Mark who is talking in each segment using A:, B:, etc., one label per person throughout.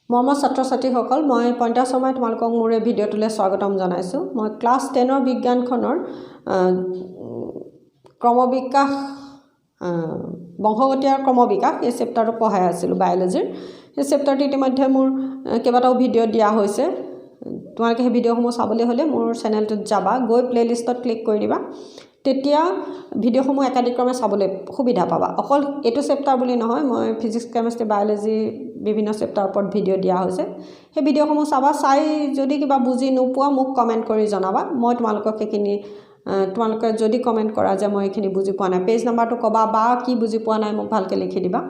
A: মৰমৰ ছাত্ৰ-ছাত্ৰীসকল মই পইণ্টা শৰ্মাই তোমালোকক মোৰ এই ভিডিঅ'টোলৈ স্বাগতম জনাইছোঁ। মই ক্লাছ 10ৰ বিজ্ঞানখনৰ ক্ৰমবিকাশ বংশগতি আৰু ক্ৰমবিকাশ এই চেপ্টাৰটো পঢ়াই আছিলোঁ বায়'লজিৰ। সেই চেপ্টাৰটো ইতিমধ্যে মোৰ কেইবাটাও ভিডিঅ' দিয়া হৈছে। তোমালোকে সেই ভিডিঅ'সমূহ চাবলৈ হ'লে মোৰ চেনেলটোত যাবা, গৈ প্লে'লিষ্টত ক্লিক কৰি দিবা, তেতিয়া ভিডিঅ'সমূহ একাধিক্ৰমে চাবলৈ সুবিধা পাবা। অকল এইটো চেপ্টাৰ বুলি নহয়, মই ফিজিক্স, কেমেষ্ট্ৰি, বায়'লজি বিভিন্ন চেপ্টাৰৰ ওপৰত ভিডিঅ' দিয়া হৈছে। সেই ভিডিঅ'সমূহ চাবা, চাই যদি কিবা বুজি নোপোৱা মোক কমেণ্ট কৰি জনাবা। মই তোমালোকক সেইখিনি তোমালোকে যদি কমেণ্ট কৰা যে মই এইখিনি বুজি পোৱা নাই, পেজ নাম্বাৰটো ক'বা বা কি বুজি পোৱা নাই মোক ভালকৈ লিখি দিবা।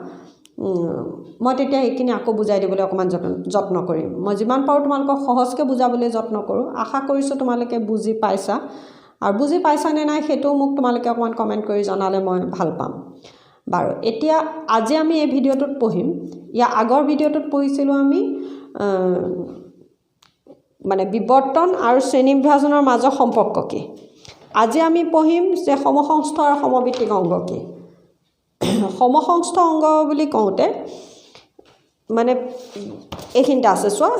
A: মই তেতিয়া সেইখিনি আকৌ বুজাই দিবলৈ অকণমান যত্ন কৰিম। মই যিমান পাৰোঁ তোমালোকক সহজকৈ বুজাবলৈ যত্ন কৰোঁ। আশা কৰিছোঁ তোমালোকে বুজি পাইছা, আৰু বুজি পাইছা নে নাই সেইটোও মোক তোমালোকে অকণমান কমেণ্ট কৰি জনালে মই ভাল পাম। বাৰু, এতিয়া আজি আমি এই ভিডিঅ'টোত পঢ়িম। ইয়াৰ আগৰ ভিডিঅ'টোত পঢ়িছিলোঁ আমি মানে বিৱৰ্তন আৰু শ্ৰেণীবিভাজনৰ মাজৰ সম্পৰ্ক কি। আজি আমি পঢ়িম যে সমসংস্থ আৰু সমভিত্তিক অংগ কি। সমসংস্থ অংগ বুলি কওঁতে মানে এইখিনিতে আছে, চোৱা,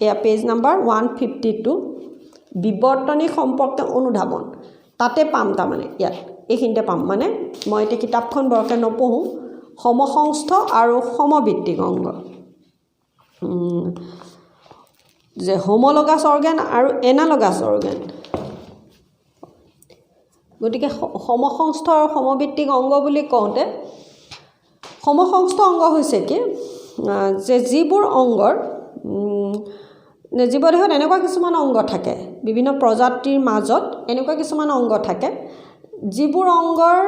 A: এয়া পেজ নাম্বাৰ 152, বিৱৰ্তনিক সম্পৰ্কে অনুধাৱন, তাতে পাম। তাৰমানে ইয়াত এইখিনিতে পাম। মানে মই এতিয়া কিতাপখন বৰকৈ নপঢ়োঁ। সমসংস্থ আৰু সমভিত্তিক অংগ, যে হোমোলগাছ অৰ্গেন আৰু এনালগাছ অৰ্গেন। গতিকে সমসংস্থ আৰু সমভিত্তিক অংগ বুলি কওঁতে সমসংস্থ অংগ হৈছে কি, যে যিবোৰ অংগৰ জীৱদেহত এনেকুৱা কিছুমান অংগ থাকে, বিভিন্ন প্ৰজাতিৰ মাজত এনেকুৱা কিছুমান অংগ থাকে যিবোৰ অংগৰ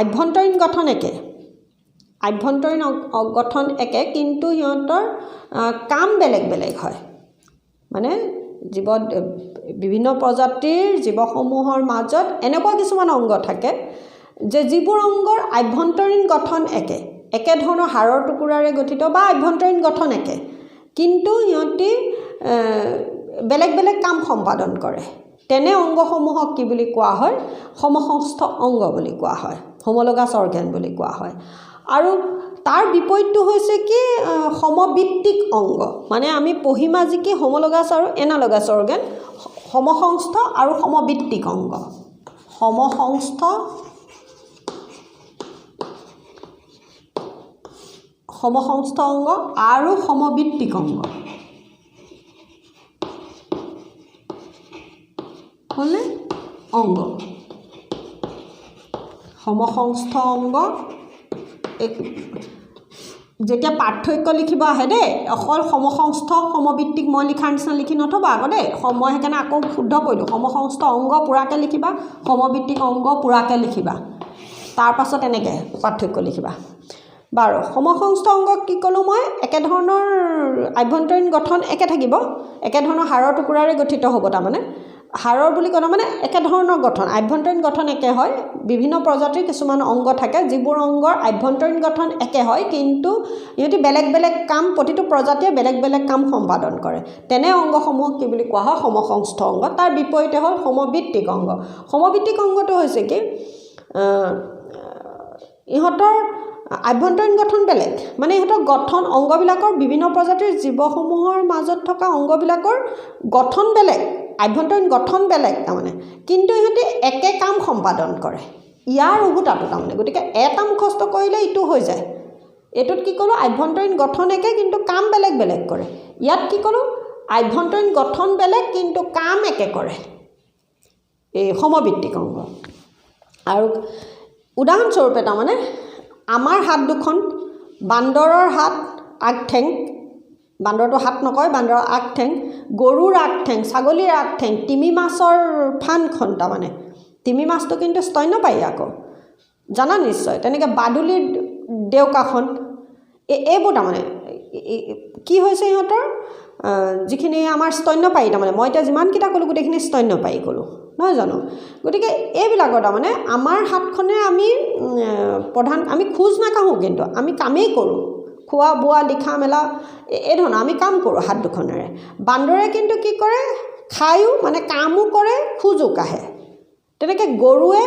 A: আভ্যন্তৰীণ গঠন একে, আভ্যন্তৰীণ গঠন একে, কিন্তু সিহঁতৰ কাম বেলেগ বেলেগ হয়। মানে বিভিন্ন প্ৰজাতিৰ জীৱসমূহৰ মাজত এনেকুৱা কিছুমান অংগ থাকে যে যিবোৰ অংগৰ আভ্যন্তৰীণ গঠন একে, একেধৰণৰ হাড়ৰ টুকুৰাৰে গঠিত বা আভ্যন্তৰীণ গঠন একে, কিন্তু সিহঁতি বেলেগ বেলেগ কাম সম্পাদন কৰে। তেনে অংগসমূহক কি বুলি কোৱা হয়? সমসংস্থ অংগ বুলি কোৱা হয়, হোমোলগাছ অৰ্গেন বুলি কোৱা হয়। আৰু তাৰ বিপৰীতটো হৈছে কি, সমভিত্তিক অংগ। মানে আমি পঢ়িম আজি কি হোমোলগাছ আৰু এনালগাছ অৰ্গেন, সমসংস্থ আৰু সমভিত্তিক অংগ। সমসংস্থ অংগ আৰু সমভিত্তিক অংগ হ'লে অংগ। সমসংস্থ অংগ, যেতিয়া পাৰ্থক্য লিখিব আহে দেই, অকল সমসংস্থ সমভিত্তিক মই লিখাৰ নিচিনা লিখি নথবা আকৌ দেই। মই সেইকাৰণে আকৌ শুদ্ধ কৰিলোঁ, সমসংস্থ অংগ পূৰাকৈ লিখিবা, সমভিত্তিক অংগ পূৰাকৈ লিখিবা, তাৰপাছত এনেকৈ পাৰ্থক্য লিখিবা। বাৰু, সমসংস্থ অংগ কি ক'লোঁ মই? একেধৰণৰ আভ্যন্তৰীণ গঠন একে থাকিব, একেধৰণৰ হাড়ৰ টুকুৰাৰে গঠিত হ'ব। তাৰমানে হাড়ৰ বুলি ক'লে মানে একেধৰণৰ গঠন, আভ্যন্তৰীণ গঠন একে হয়। বিভিন্ন প্ৰজাতিৰ কিছুমান অংগ থাকে যিবোৰ অংগৰ আভ্যন্তৰীণ গঠন একে হয়, কিন্তু ইহঁতি বেলেগ বেলেগ কাম, প্ৰতিটো প্ৰজাতিয়ে বেলেগ বেলেগ কাম সম্পাদন কৰে। তেনে অংগসমূহ কি বুলি কোৱা হয়? সমসংস্থ অংগ। তাৰ বিপৰীতে হ'ল সমভিত্তিক অংগ। সমভিত্তিক অংগটো হৈছে কি, ইহঁতৰ আভ্যন্তৰীণ গঠন বেলেগ, মানে ইহঁতৰ গঠন, অংগবিলাকৰ বিভিন্ন প্ৰজাতিৰ জীৱসমূহৰ মাজত থকা অংগবিলাকৰ গঠন বেলেগ, আভ্যন্তৰীণ গঠন বেলেগ তাৰমানে, কিন্তু ইহঁতে একে কাম সম্পাদন কৰে। ইয়াৰ উভতাটো তাৰমানে, গতিকে এটা মুখস্থ কৰিলে ইটো হৈ যায়। এইটোত কি ক'লোঁ? আভ্যন্তৰীণ গঠন একে কিন্তু কাম বেলেগ বেলেগ কৰে। ইয়াত কি ক'লোঁ? আভ্যন্তৰীণ গঠন বেলেগ কিন্তু কাম একে কৰে, এই সমভিত্তিক অংগ। আৰু উদাহৰণস্বৰূপে তাৰমানে আমাৰ হাত দুখন, বান্দৰৰ হাত, আগঠেং, বান্দৰটো হাত নকয়, বান্দৰৰ আগঠেং, গৰুৰ আগঠেং, ছাগলীৰ আগঠেং, তিমি মাছৰ ফানখন, তাৰমানে তিমি মাছটো কিন্তু স্তন্যপায়ী আকৌ, জানা নিশ্চয়। তেনেকৈ বাদুলিৰ ডেউকাখন, এইবোৰ তাৰমানে কি হৈছে সিহঁতৰ যিখিনি আমাৰ স্তন্যপায়ী, তাৰমানে মই এতিয়া যিমানকেইটা ক'লোঁ গোটেইখিনি স্তন্যপায়ী ক'লোঁ, নহয় জানো? গতিকে এইবিলাকৰ তাৰমানে আমাৰ হাতখনে আমি খোজ নাকাঢ়োঁ, কিন্তু আমি কামেই কৰোঁ, খোৱা বোৱা, লিখা মেলা, এই ধৰণৰ আমি কাম কৰোঁ হাত দুখনেৰে। বান্দৰে কিন্তু কি কৰে? খায়ো, মানে কামো কৰে, খোজো কাঢ়ে। তেনেকৈ গৰুৱে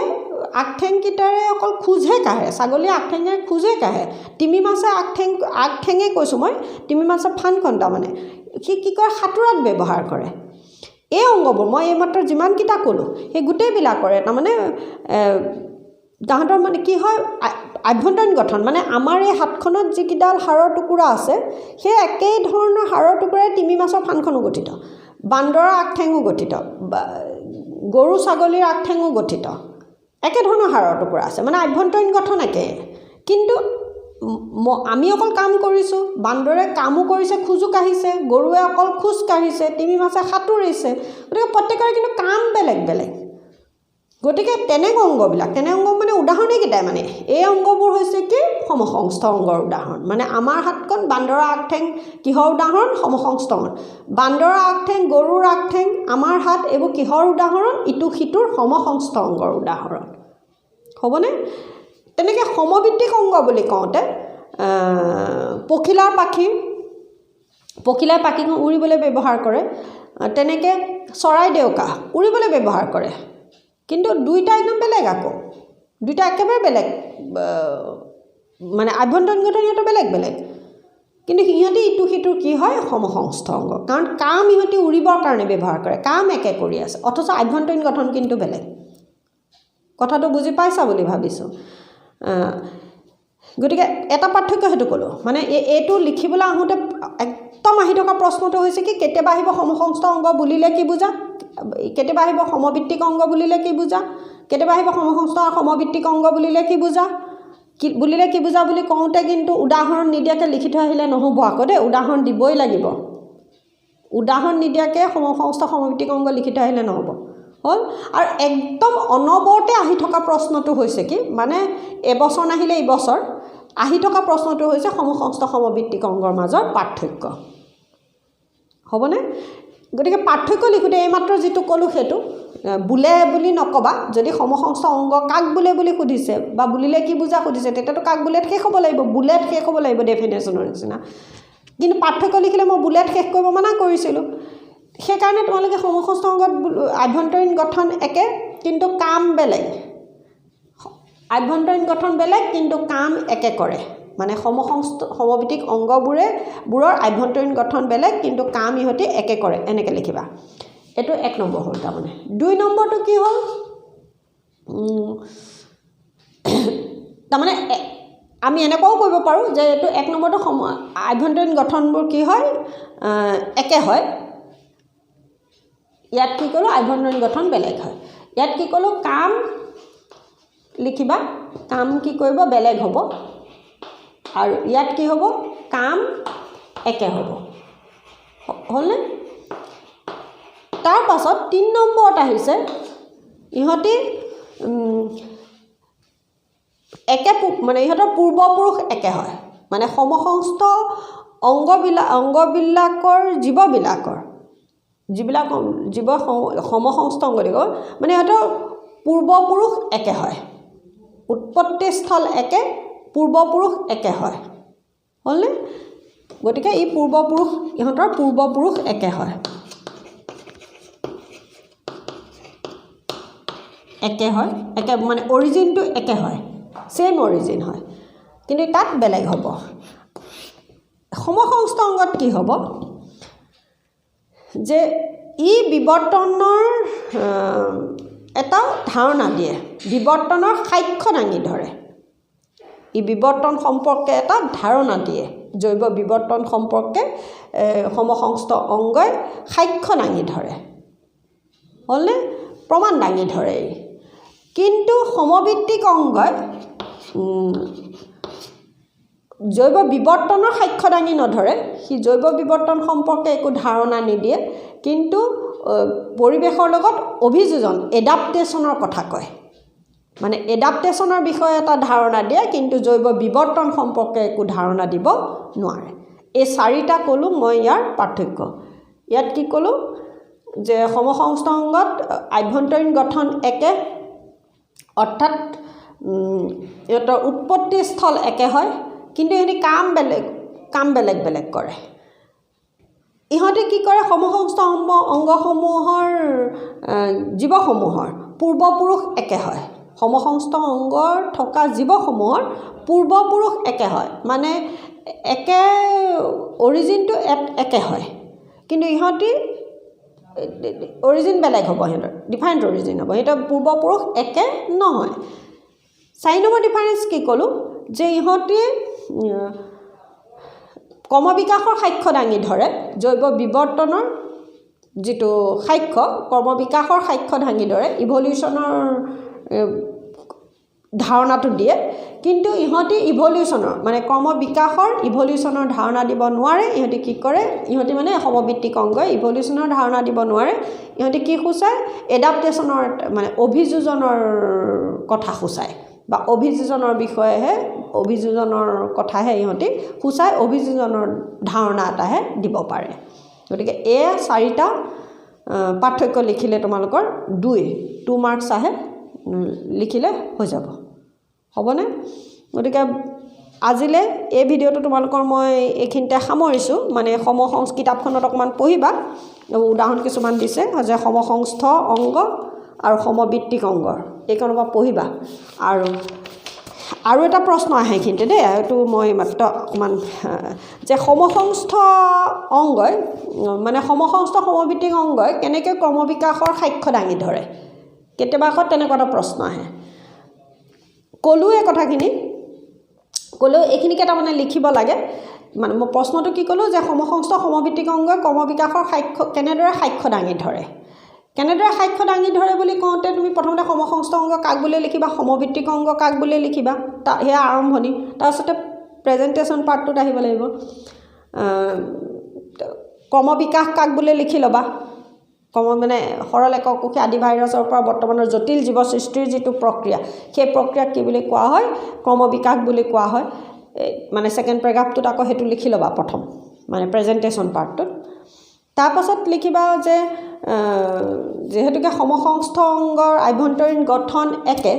A: আগঠেংকেইটাৰে অকল খোজহে কাঢ়ে, ছাগলীয়ে আগঠেঙেৰে খোজহে কাঢ়ে। তিমি মাছে আগঠেঙে কৈছোঁ মই, তিমি মাছে ফানখন তাৰমানে সি কি কৰে সাঁতোৰাত ব্যৱহাৰ কৰে। এই অংগবোৰ মই এইমাত্ৰ যিমানকেইটা ক'লোঁ সেই গোটেইবিলাকৰে তাৰমানে তাহাঁতৰ মানে কি হয় আভ্যন্তৰীণ গঠন, মানে আমাৰ এই হাতখনত যিকেইডাল হাড়ৰ টুকুৰা আছে সেই একেই ধৰণৰ হাড়ৰ টুকুৰাই তিমি মাছৰ ফানখনো গঠিত, বান্দৰৰ আগঠেঙো গঠিত, গৰু ছাগলীৰ আগঠেঙো গঠিত, একেধৰণৰ হাড়ৰ টুকুৰা আছে, মানে আভ্যন্তৰীণ গঠন একে। কিন্তু আমি অকল কাম কৰিছোঁ, বান্দৰে কামো কৰিছে, খোজো কাঢ়িছে, গৰুৱে অকল খোজ কাঢ়িছে, তিমি মাছে সাঁতুৰিছে, গতিকে প্ৰত্যেকৰে কিন্তু কাম বেলেগ বেলেগ। গতিকে তেনে অংগবিলাক, তেনে অংগ মানে উদাহৰণেইকেইটাই, মানে এই অংগবোৰ হৈছে কি সমসংস্থ অংগৰ উদাহৰণ। মানে আমাৰ হাতখন বান্দৰৰ আগঠেং কিহৰ উদাহৰণ? সমসংস্থ অংগ। বান্দৰৰ আগঠেং, গৰুৰ আগঠেং, আমাৰ হাত, এইবোৰ কিহৰ উদাহৰণ? ইটো সিটোৰ সমসংস্থ অংগৰ উদাহৰণ, হ'বনে? তেনেকৈ সমভিত্তিক অংগ বুলি কওঁতে পখিলাৰ পাখিখন উৰিবলৈ ব্যৱহাৰ কৰে, তেনেকৈ চৰাইদেউকা উৰিবলৈ ব্যৱহাৰ কৰে, কিন্তু দুইটা একদম বেলেগ, আকৌ দুইটা একেবাৰে বেলেগ, মানে আভ্যন্তৰীণ গঠন ইহঁতৰ বেলেগ বেলেগ, কিন্তু সিহঁতি ইটো সিটোৰ কি হয় সমসংস্থ অংগ, কাৰণ কাম ইহঁতি উৰিবৰ কাৰণে ব্যৱহাৰ কৰে, কাম একে কৰি আছে, অথচ আভ্যন্তৰীণ গঠন কিন্তু বেলেগ। কথাটো বুজি পাইছা বুলি ভাবিছোঁ। গতিকে এটা পাৰ্থক্য সেইটো ক'লোঁ, মানে এইটো লিখিবলৈ আহোঁতে একদম আহি থকা প্ৰশ্নটো হৈছে কি কেতিয়াবা আহিব সমসংস্থ অংগ বুলিলে কি বুজা, কেতিয়াবা আহিব সমভিত্তিক অংগ বুলিলে কি বুজা, কেতিয়াবা আহিব সমসংস্থ আৰু সমভিত্তিক অংগ বুলিলে কি বুজা, কি বুজা বুলি কওঁতে কিন্তু উদাহৰণ নিদিয়াকৈ লিখি থৈ আহিলে নহ'ব আকৌ দেই, উদাহৰণ দিবই লাগিব। উদাহৰণ নিদিয়াকৈ সমসংস্থ সমভিত্তিক অংগ লিখি থৈ আহিলে নহ'ব, হ'ল। আৰু একদম অনবৰতে আহি থকা প্ৰশ্নটো হৈছে কি, মানে এবছৰ নাহিলে এইবছৰ আহি থকা প্ৰশ্নটো হৈছে সমসংস্থ সমভিত্তিক অংগৰ মাজৰ পাৰ্থক্য, হ'বনে? গতিকে পাৰ্থক্য লিখোঁতে এইমাত্ৰ যিটো ক'লোঁ সেইটো বোলে বুলি নক'বা। যদি সমসংস্থ অংগ কাক বোলে বুলি সুধিছে বা বুলিলে কি বুজা সুধিছে, তেতিয়াতো কাক বুলেট শেষ হ'ব লাগিব, বুলেট শেষ হ'ব লাগিব ডেফিনেশ্যনৰ নিচিনা। কিন্তু পাৰ্থক্য লিখিলে মই বুলেট শেষ কৰিব মানা কৰিছিলোঁ, সেইকাৰণে তোমালোকে সমসংস্থ অংগত আভ্যন্তৰীণ গঠন একে কিন্তু কাম বেলেগ, আভ্যন্তৰীণ গঠন বেলেগ কিন্তু কাম একে কৰে, মানে সমভিত্তিক অংগবোৰৰ আভ্যন্তৰীণ গঠন বেলেগ কিন্তু কাম ইহঁতি একে কৰে, এনেকৈ লিখিবা। এইটো 1 নম্বৰ হ'ল। তাৰমানে 2 নম্বৰটো কি হ'ল, তাৰমানে আমি এনেকুৱাও কৰিব পাৰোঁ যে এইটো 1 নম্বৰটো আভ্যন্তৰীণ গঠনবোৰ কি হয় একে হয়, ইয়াত কি ক'লোঁ আভ্যন্তৰীণ গঠন বেলেগ হয়, ইয়াত কি ক'লোঁ কাম লিখিবা, কাম কি কৰিব বেলেগ হ'ব, আৰু ইয়াত কি হ'ব কাম একে হ'ব, হ'লনে? তাৰ পাছত 3 নম্বৰত আহিছে ইহঁতি একে, মানে ইহঁতৰ পূৰ্বপুৰুষ একে হয়, মানে সমসংস্থ অংগবিলাকৰ জীৱবিলাকৰ যিবিলাক জীৱ সমসংস্থ অংগ দিব, মানে ইহঁতৰ পূৰ্বপুৰুষ একে হয়, উৎপত্তিস্থল একে, পূৰ্বপুৰুষ একে হয়, হ'লনে? গতিকে ইহঁতৰ পূৰ্বপুৰুষ একে হয়, একে মানে অৰিজিনটো একে হয়, ছেইম অৰিজিন হয়, কিন্তু তাত বেলেগ হ'ব। সমসংস্থ অংগত কি হ'ব যে ই বিৱৰ্তনৰ এটা ধাৰণা দিয়ে, বিৱৰ্তনৰ সাক্ষ্য দাঙি ধৰে, ই বিৱৰ্তন সম্পৰ্কে এটা ধাৰণা দিয়ে, জৈৱ বিৱৰ্তন সম্পৰ্কে সমসংস্থ অংগই সাক্ষ্য দাঙি ধৰে, হ'লনে? প্ৰমাণ দাঙি ধৰে। কিন্তু সমভিত্তিক অংগই জৈৱ বিৱৰ্তনৰ সাক্ষ্য দাঙি নধৰে, সি জৈৱ বিৱৰ্তন সম্পৰ্কে একো ধাৰণা নিদিয়ে, কিন্তু পৰিৱেশৰ লগত অভিযোজন এডাপ্টেশ্যনৰ কথা কয়, মানে এডাপ্টেশ্যনৰ বিষয়ে এটা ধাৰণা দিয়ে, কিন্তু জৈৱ বিৱৰ্তন সম্পৰ্কে একো ধাৰণা দিব নোৱাৰে। এই 4টা ক'লোঁ মই ইয়াৰ পাৰ্থক্য। ইয়াত কি ক'লোঁ যে সমসংস্থ অংগত আভ্যন্তৰীণ গঠন একে, অৰ্থাৎ ইহঁতৰ উৎপত্তিস্থল একে হয়, কিন্তু ইহঁতি কাম বেলেগ বেলেগ কৰে। ইহঁতে কি কৰে, সমসংস্থ অংগসমূহৰ জীৱসমূহৰ পূৰ্বপুৰুষ একে হয়, সমসংস্থ অংগৰ থকা জীৱসমূহৰ পূৰ্বপুৰুষ একে হয় মানে একে অৰিজিনটো একে হয় কিন্তু ইহঁতি অৰিজিন বেলেগ হ'ব সিহঁতৰ ডিফাৰেণ্ট অৰিজিন হ'ব সিহঁতৰ পূৰ্বপুৰুষ একে নহয় 4 নম্বৰ ডিফাৰেঞ্চ কি ক'লোঁ যে ইহঁতি ক্ৰমবিকাশৰ সাক্ষ্য দাঙি ধৰে জৈৱ বিৱৰ্তনৰ যিটো সাক্ষ্য ক্ৰমবিকাশৰ সাক্ষ্য দাঙি ধৰে ইভলিউশ্যনৰ ধাৰণাটো দিয়ে কিন্তু ইহঁতি ইভলিউশ্যনৰ মানে ক্ৰমবিকাশৰ ইভলিউশ্যনৰ ধাৰণা দিব নোৱাৰে ইহঁতি কি কৰে ইহঁতি মানে সমভিত্তিক অংগই ইভলিউশ্যনৰ ধাৰণা দিব নোৱাৰে ইহঁতি কি সূচায় এডাপ্টেশ্যনৰ মানে অভিযোজনৰ কথা সূচায় বা অভিযোজনৰ বিষয়েহে অভিযোজনৰ কথাহে ইহঁতি সূচায় অভিযোজনৰ ধাৰণা এটাহে দিব পাৰে গতিকে এই 4টা পাৰ্থক্য লিখিলে তোমালোকৰ 2 মাৰ্কছ আহে লিখিলে হৈ যাব হ'বনে গতিকে আজিলে এই ভিডিঅ'টো তোমালোকৰ মই এইখিনিতে সামৰিছোঁ মানে সমসংস্থ কিতাপখনত অকণমান পঢ়িবা উদাহৰণ কিছুমান দিছে যে সমসংস্থ অংগ আৰু সমভিত্তিক অংগৰ এইখনৰ পৰা পঢ়িবা আৰু এটা প্ৰশ্ন আহে এইখিনিতে দেই এইটো মই মাত্ৰ অকণমান যে সমসংস্থ অংগই মানে সমসংস্থ সমভিত্তিক অংগই কেনেকৈ ক্ৰমবিকাশৰ সাক্ষ্য দাঙি ধৰে কেতিয়াবা আকৌ তেনেকুৱা এটা প্ৰশ্ন আহে ক'লোঁ এই কথাখিনি ক'লেও এইখিনিকে তাৰমানে লিখিব লাগে মানে মই প্ৰশ্নটো কি ক'লোঁ যে সমসংস্থ সমভিত্তিক অংগই ক্ৰমবিকাশৰ সাক্ষ্য কেনেদৰে সাক্ষ্য দাঙি ধৰে কেনেদৰে সাক্ষ্য দাঙি ধৰে বুলি কওঁতে তুমি প্ৰথমতে সমসংস্থ অংগ কাক বুলি লিখিবা সমভিত্তিক অংগ কাক বুলি লিখিবা সেয়া আৰম্ভণি তাৰপিছতে প্ৰেজেণ্টেশ্যন পাৰ্টটোত আহিব লাগিব ক্ৰমবিকাশ কাক বুলি লিখি ল'বা মানে সৰল একক কোষী আদি ভাইৰাছৰ পৰা বৰ্তমানৰ জটিল জীৱ সৃষ্টিৰ যিটো প্ৰক্ৰিয়া সেই প্ৰক্ৰিয়াক কি বুলি কোৱা হয় ক্ৰমবিকাশ বুলি কোৱা হয় মানে ছেকেণ্ড পেৰাগ্ৰাফটোত আকৌ সেইটো লিখি ল'বা প্ৰথম মানে প্ৰেজেণ্টেশ্যন পাৰ্টটোত তাৰপাছত লিখিবা যে যিহেতুকে সমসংস্থ অংগৰ আভ্যন্তৰীণ গঠন একে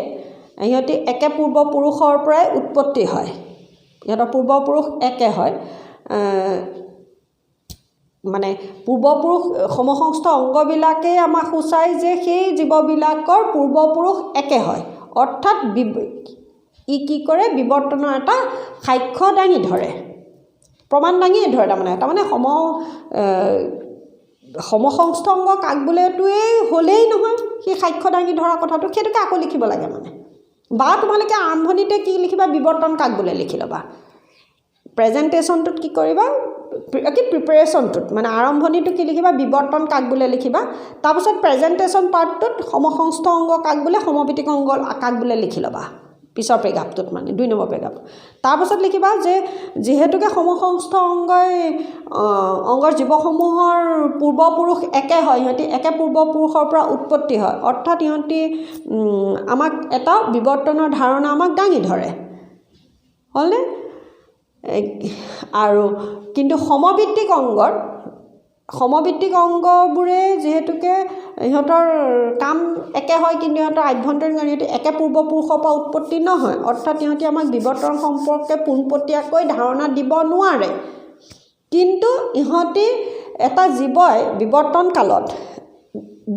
A: ইহঁতি একে পূৰ্বপুৰুষৰ পৰাই উৎপত্তি হয় ইহঁতৰ পূৰ্বপুৰুষ একে হয় মানে পূৰ্বপুৰুষ সমসংস্থ অংগবিলাকেই আমাক সূচায় যে সেই জীৱবিলাকৰ পূৰ্বপুৰুষ একে হয় অৰ্থাৎ ই কি কৰে বিৱৰ্তনৰ এটা সাক্ষ্য দাঙি ধৰে প্ৰমাণ দাঙি ধৰে তাৰমানে সমসংস্থ অংগ কাক বোলেটোৱেই হ'লেই নহয় সেই সাক্ষ্য দাঙি ধৰা কথাটো সেইটোকে আকৌ লিখিব লাগে মানে বা তোমালোকে আৰম্ভণিতে কি লিখিবা বিৱৰ্তন কাক বোলে লিখি ল'বা প্ৰেজেণ্টেশ্যনটোত কি কৰিবা কি প্ৰিপেৰেশ্যনটোত মানে আৰম্ভণিটো কি লিখিবা বিৱৰ্তন কাক বোলে লিখিবা তাৰপিছত প্ৰেজেণ্টেশ্যন পাৰ্টটোত সমসংস্থ অংগ কাক বোলে সমভিত্তিক অংগ কাক বোলে লিখি ল'বা পিছৰ পেৰাগ্ৰাফটোত মানে 2 নম্বৰ পেৰাগ্ৰাফ তাৰপাছত লিখিবা যে যিহেতুকে সমসংস্থ অংগৰ জীৱসমূহৰ পূৰ্বপুৰুষ একে হয় ইহঁতি একে পূৰ্বপুৰুষৰ পৰা উৎপত্তি হয় অৰ্থাৎ ইহঁতি আমাক এটা বিৱৰ্তনৰ ধাৰণা আমাক দাঙি ধৰে হ'লনে আৰু কিন্তু সমভিত্তিক অংগবোৰে যিহেতুকে ইহঁতৰ কাম একে হয় কিন্তু ইহঁতৰ আভ্যন্তৰীণ ইহঁতি একে পূৰ্বপুৰুষৰ পৰা উৎপত্তি নহয় অৰ্থাৎ ইহঁতি আমাক বিৱৰ্তন সম্পৰ্কে পোনপটীয়াকৈ ধাৰণা দিব নোৱাৰে কিন্তু ইহঁতি এটা জীৱই বিৱৰ্তন কালত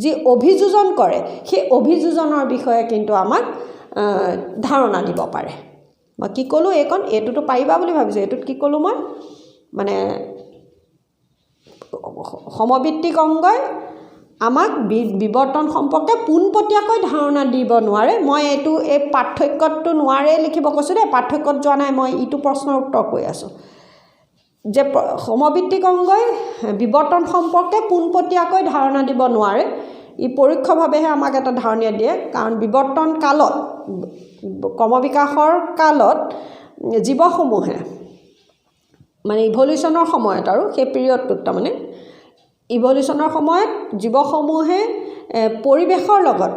A: যি অভিযোজন কৰে সেই অভিযোজনৰ বিষয়ে কিন্তু আমাক ধাৰণা দিব পাৰে মই কি ক'লোঁ এইটোতো পাৰিবা বুলি ভাবিছোঁ এইটোত কি ক'লোঁ মই মানে সমভিত্তিক অংগই আমাক বিৱৰ্তন সম্পৰ্কে পোনপটীয়াকৈ ধাৰণা দিব নোৱাৰে মই এই পাৰ্থক্যটো নোৱাৰে লিখিব কৈছোঁ দেই পাৰ্থক্যত যোৱা নাই মই ইটো প্ৰশ্নৰ উত্তৰ কৈ আছোঁ যে সমভিত্তিক অংগই বিৱৰ্তন সম্পৰ্কে পোনপটীয়াকৈ ধাৰণা দিব নোৱাৰে ই পৰোক্ষভাৱেহে আমাক এটা ধাৰণা দিয়ে কাৰণ বিৱৰ্তন কালত ক্ৰমবিকাশৰ কালত জীৱসমূহে মানে ইভলিউশ্যনৰ সময়ত আৰু সেই পিৰিয়ডটোত তাৰমানে ইভলিউশ্যনৰ সময়ত জীৱসমূহে পৰিৱেশৰ লগত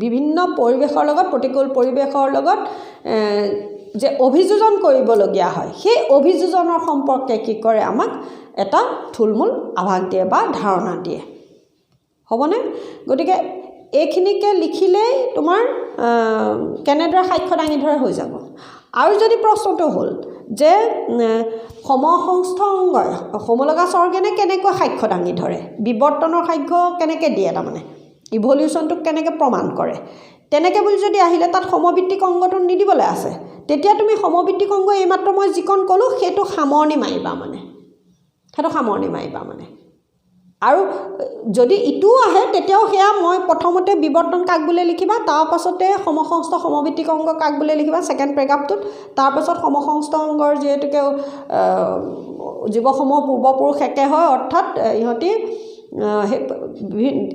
A: বিভিন্ন পৰিৱেশৰ লগত প্ৰতিকূল পৰিৱেশৰ লগত যে অভিযোজন কৰিবলগীয়া হয় সেই অভিযোজনৰ সম্পৰ্কে কি কৰে আমাক এটা থুলমূল আভাস দিয়ে বা ধাৰণা দিয়ে হ'বনে গতিকে এইখিনিকে লিখিলেই তোমাৰ কেনেদৰে সাক্ষ্য দাঙি ধৰে হৈ যাব আৰু যদি প্ৰশ্নটো হ'ল যে সমসংস্থ অংগই হোমোলগাছ অৰ্গেনে কেনেকৈ সাক্ষ্য দাঙি ধৰে বিৱৰ্তনৰ সাক্ষ্য কেনেকৈ দিয়ে তাৰমানে ইভলিউশ্যনটোক কেনেকৈ প্ৰমাণ কৰে তেনেকৈ বুলি যদি আহিলে তাত সমভিত্তিক অংগটো নিদিবলৈ আছে, তেতিয়া তুমি সমভিত্তিক অংগ এইমাত্ৰ মই যিকণ ক'লোঁ সেইটো সামৰণি মাৰিবা মানে আৰু যদি ইটোও আহে তেতিয়াও সেয়া মই প্ৰথমতে বিৱৰ্তন কাক বুলি লিখিবা, তাৰপাছতে সমসংস্থ সমভিত্তিক অংগ কাক বুলি লিখিবা ছেকেণ্ড পেৰাগ্ৰাফটোত, তাৰপাছত সমসংস্থ অংগৰ যিহেতুকে জীৱসমূহ পূৰ্বপুৰুষ একে হয়, অৰ্থাৎ ইহঁতি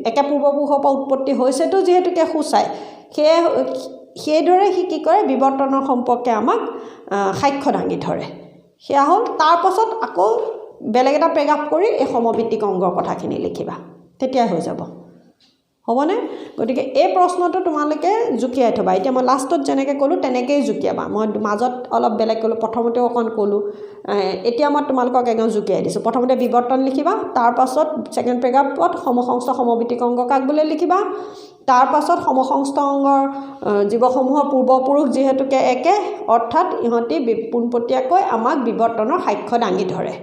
A: একে পূৰ্বপুৰুষৰ পৰা উৎপত্তি হৈছেতো যিহেতুকে সূচায়, সেইদৰে সি কি কৰে বিৱৰ্তনৰ সম্পৰ্কে আমাক সাক্ষ্য দাঙি ধৰে। সেয়া হ'ল তাৰপাছত আকৌ বেলেগ এটা পেৰাগ্ৰাফ কৰি এই সমভিত্তিক অংগৰ কথাখিনি লিখিবা, তেতিয়াই হৈ যাব, হ'বনে? গতিকে এই প্ৰশ্নটো তোমালোকে জুকিয়াই থ'বা। এতিয়া মই লাষ্টত যেনেকৈ ক'লোঁ তেনেকৈয়ে জুকিয়াবা। মই মাজত অলপ বেলেগ ক'লোঁ, প্ৰথমতে অকণ ক'লোঁ, এতিয়া মই তোমালোকক একদম জুকিয়াই দিছোঁ। প্ৰথমতে বিৱৰ্তন লিখিবা, তাৰপাছত ছেকেণ্ড পেৰাগ্ৰাফত সমসংস্থ সমভিত্তিক অংগ কাক বুলি লিখিবা, তাৰপাছত সমসংস্থ অংগৰ জীৱসমূহৰ পূৰ্বপুৰুষ যিহেতুকে একে, অৰ্থাৎ ইহঁতি পোনপটীয়াকৈ আমাক বিৱৰ্তনৰ সাক্ষ্য দাঙি ধৰে।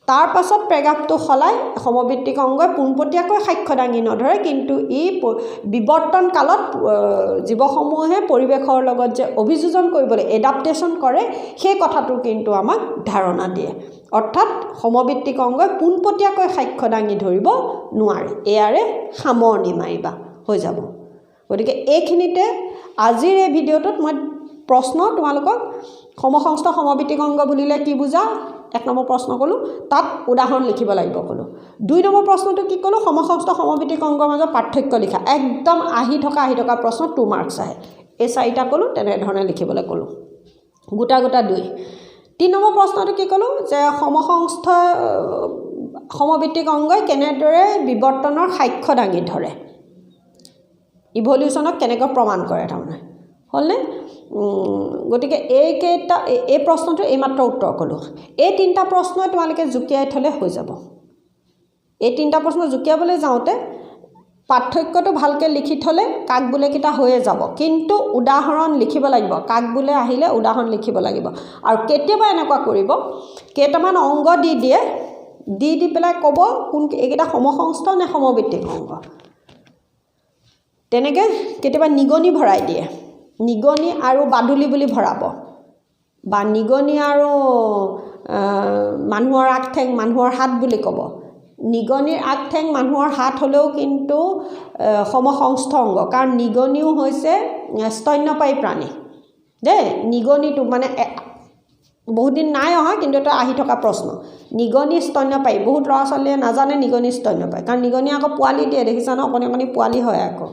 A: তাৰপাছত পেৰাগ্ৰাফটো সলাই সমভিত্তিক অংগই পোনপটীয়াকৈ সাক্ষ্য দাঙি নধৰে, কিন্তু ই বিৱৰ্তন কালত জীৱসমূহে পৰিৱেশৰ লগত যে অভিযোজন কৰিবলৈ এডাপ্টেশ্যন কৰে সেই কথাটো কিন্তু আমাক ধাৰণা দিয়ে। অৰ্থাৎ সমভিত্তিক অংগই পোনপটীয়াকৈ সাক্ষ্য দাঙি ধৰিব নোৱাৰে। এয়াৰে সামৰণি মাৰিবা, হৈ যাব। গতিকে এইখিনিতে আজিৰ এই ভিডিঅ'টোত মই প্ৰশ্ন তোমালোকক সমসংস্থ সমভিত্তিক অংগ বুলিলে কি বুজা 1 নম্বৰ প্ৰশ্ন ক'লোঁ, তাত উদাহৰণ লিখিব লাগিব ক'লোঁ। 2 নম্বৰ প্ৰশ্নটো কি ক'লোঁ, সমসংস্থ সমভিত্তিক অংগৰ মাজত পাৰ্থক্য লিখা। একদম আহি থকা প্ৰশ্ন 2 মাৰ্কছ আহে। এই 4টা ক'লোঁ, তেনেধৰণে লিখিবলৈ ক'লোঁ, গোটা 2। 3 নম্বৰ প্ৰশ্নটো কি ক'লোঁ যে সমসংস্থ সমভিত্তিক অংগই কেনেদৰে বিৱৰ্তনৰ সাক্ষ্য দাঙি ধৰে, ইভলিউশ্যনক কেনেকৈ প্ৰমাণ কৰে তাৰমানে, হ'লনে? গতিকে এই প্ৰশ্নটো এইমাত্ৰ উত্তৰ ক'লোঁ। এই 3টা প্ৰশ্নই তোমালোকে জুকিয়াই থ'লে হৈ যাব। এই 3টা প্ৰশ্ন জুকিয়াবলৈ যাওঁতে পাৰ্থক্যটো ভালকৈ লিখি থ'লে কাক বোলে কেইটা হৈয়ে যাব, কিন্তু উদাহৰণ লিখিব লাগিব। কাক বোলে আহিলে উদাহৰণ লিখিব লাগিব। আৰু কেতিয়াবা এনেকুৱা কৰিব, কেইটামান অংগ দি পেলাই ক'ব কোন এইকেইটা সমসংস্থ নে সমভিত্তিক অংগ। তেনেকৈ কেতিয়াবা নিগনি ভৰাই দিয়ে, নিগনি আৰু বাদুলি বুলি ভৰাব, বা নিগনি আৰু মানুহৰ আগঠেং মানুহৰ হাত বুলি ক'ব। নিগনিৰ আগঠেং মানুহৰ হাত হ'লেও কিন্তু সমসংস্থ অংগ, কাৰণ নিগনিও হৈছে স্তন্যপায়ী প্ৰাণী দেই। নিগনিটো মানে বহুত দিন নাই অহা, কিন্তু এটা আহি থকা প্ৰশ্ন। নিগনি স্তন্যপায়ী, বহুত ল'ৰা ছোৱালীয়ে নাজানে নিগনি স্তন্যপায়ী, কাৰণ নিগনি আকৌ পোৱালি দিয়ে, দেখিছা ন, অকণি পোৱালি হয় আকৌ।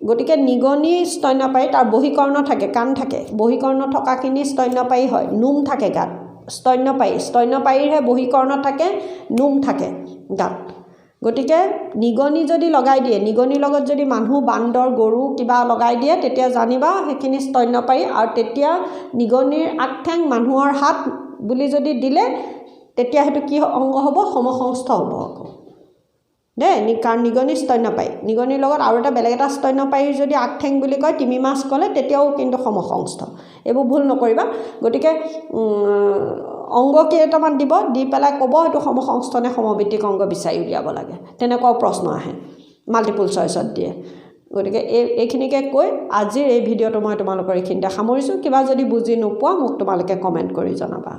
A: গতিকে নিগনি স্তন্যপায়ী, তাৰ বহীকৰ্ণ থাকে, কাণ থাকে, বহীকৰ্ণ থকাখিনি স্তন্যপায়ী হয়, নোম থাকে গাত, স্তন্যপায়ীৰহে বহীকৰ্ণ থাকে, নোম থাকে গাত। গতিকে নিগনি যদি লগাই দিয়ে, নিগনিৰ লগত যদি মানুহ বান্দৰ গৰু কিবা লগাই দিয়ে, তেতিয়া জানিবা সেইখিনি স্তন্যপায়ী। আৰু তেতিয়া নিগনিৰ আগঠেং মানুহৰ হাত বুলি যদি দিলে, তেতিয়া সেইটো কি অংগ হ'ব, সমসংস্থ হ'ব আকৌ দেই। কাৰণ নিগনি স্তন্যপায়ী, নিগনিৰ লগত আৰু বেলেগ এটা স্তন্যপায়ীৰ যদি আগঠেং বুলি কয়, তিমি মাছ ক'লে, তেতিয়াও কিন্তু সমসংস্থ। এইবোৰ ভুল নকৰিবা। গতিকে অংগ কেইটামান দি পেলাই ক'ব সেইটো সমসংস্থ নে সমভিত্তিক অংগ বিচাৰি উলিয়াব লাগে। তেনেকুৱাও প্ৰশ্ন আহে, মাল্টিপল চইচত দিয়ে। গতিকে এইখিনিকে কৈ আজিৰ এই ভিডিঅ'টো মই তোমালোকৰ এইখিনিতে সামৰিছোঁ। কিবা যদি বুজি নোপোৱা মোক তোমালোকে কমেণ্ট কৰি জনাবা।